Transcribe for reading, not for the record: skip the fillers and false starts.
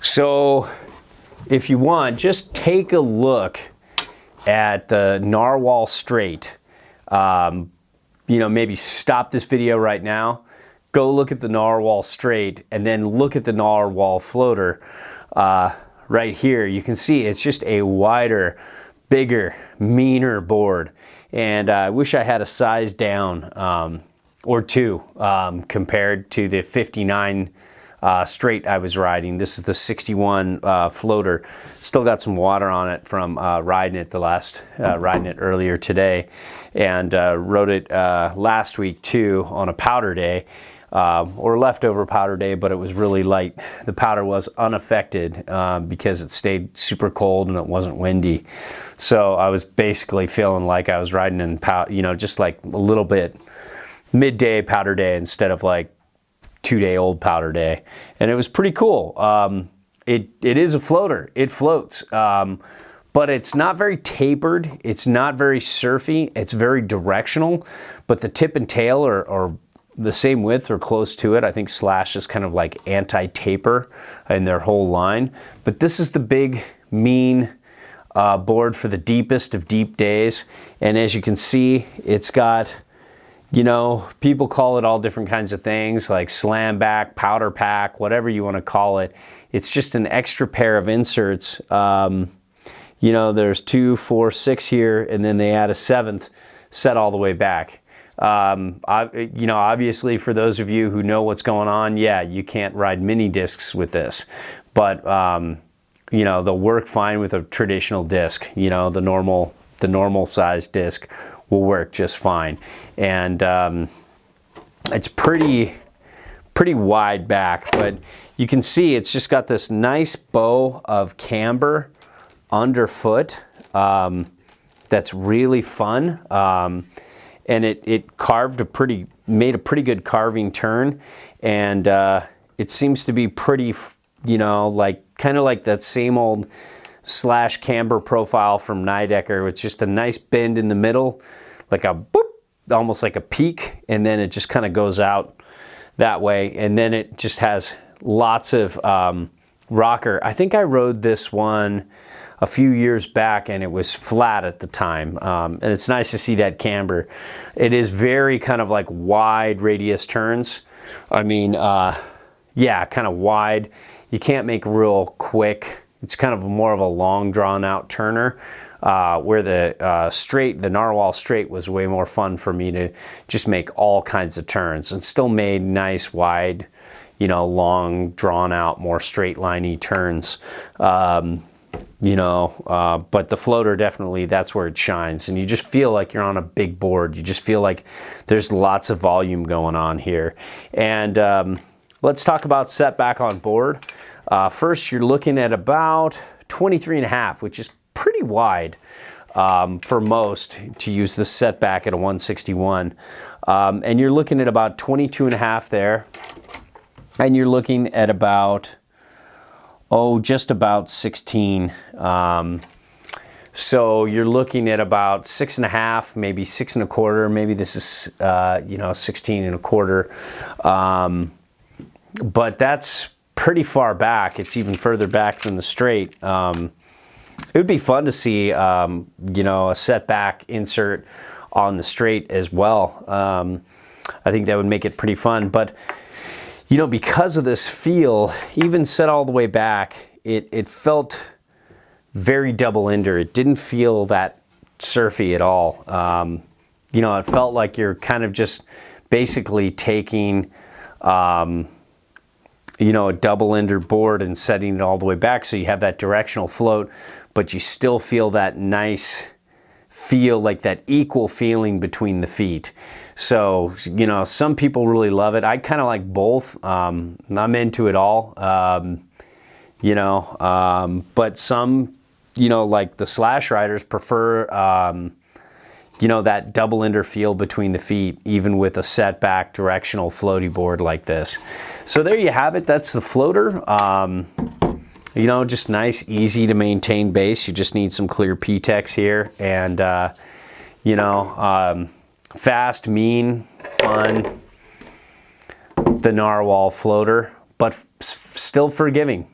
So if you want, just take a look at the Narwhal straight. You know, maybe stop this video right now, go look at the Narwhal straight, and then look at the Narwhal floater right here. You can see it's just a wider, bigger, meaner board. And I wish I had a size down or two compared to the 59 straight I was riding. This is the 61 floater. Still got some water on it from riding it earlier today, and rode it last week too on a powder day, or leftover powder day, but it was really light. The powder was unaffected because it stayed super cold and it wasn't windy. So I was basically feeling like I was riding in just like a little bit midday powder day instead of like 2-day-old powder day, and it was pretty cool. It is a floater. It floats, but it's not very tapered. It's not very surfy. It's very directional, but the tip and tail are the same width or close to it. I think Slash is kind of like anti-taper in their whole line, but this is the big, mean board for the deepest of deep days. And as you can see, it's got, you know, people call it all different kinds of things, like slam back, powder pack, whatever you want to call it. It's just an extra pair of inserts. You know, there's 2, 4, 6 here, and then they add a 7th set all the way back. You know, obviously for those of you who know what's going on, yeah, you can't ride mini discs with this, but you know, they'll work fine with a traditional disc. You know, the normal size disc will work just fine. And it's pretty wide back, but you can see it's just got this nice bow of camber underfoot that's really fun. And it made a pretty good carving turn, and it seems to be pretty, you know, like kind of like that same old Slash camber profile from Nidecker. It's just a nice bend in the middle, like a boop, almost like a peak, and then it just kind of goes out that way, and then it just has lots of rocker. I think I rode this one a few years back and it was flat at the time, and it's nice to see that camber. It is very kind of like wide radius turns. I mean, yeah, kind of wide. You can't make real quick. It's kind of more of a long drawn out turner, where the Narwhal straight was way more fun for me to just make all kinds of turns, and still made nice wide, you know, long drawn out, more straight liney turns. You know, but the floater, definitely, that's where it shines, and you just feel like you're on a big board. You just feel like there's lots of volume going on here. And let's talk about setback on board. First, you're looking at about 23.5, which is pretty wide for most to use the setback at a 161. And you're looking at about 22.5 there, and you're looking at about, just about 16. So you're looking at about 6.5, maybe 6.25. Maybe this is, you know, 16.25. But that's pretty far back. It's even further back than the straight. It would be fun to see, you know, a setback insert on the straight as well. I think that would make it pretty fun. But you know, because of this feel, even set all the way back, it felt very double-ender. It didn't feel that surfy at all. You know, it felt like you're kind of just basically taking, you know, a double-ender board and setting it all the way back, so you have that directional float, but you still feel that nice feel, like that equal feeling between the feet. So, you know, some people really love it. I kind of like both. I'm into it all, you know, but some, you know, like the Slash riders prefer, you know, that double-ender feel between the feet, even with a setback directional floaty board like this. So there you have it. That's the floater. You know, just nice, easy to maintain base. You just need some clear P-Tex here, and you know, fast, mean, fun, the Narwhal floater, but still forgiving.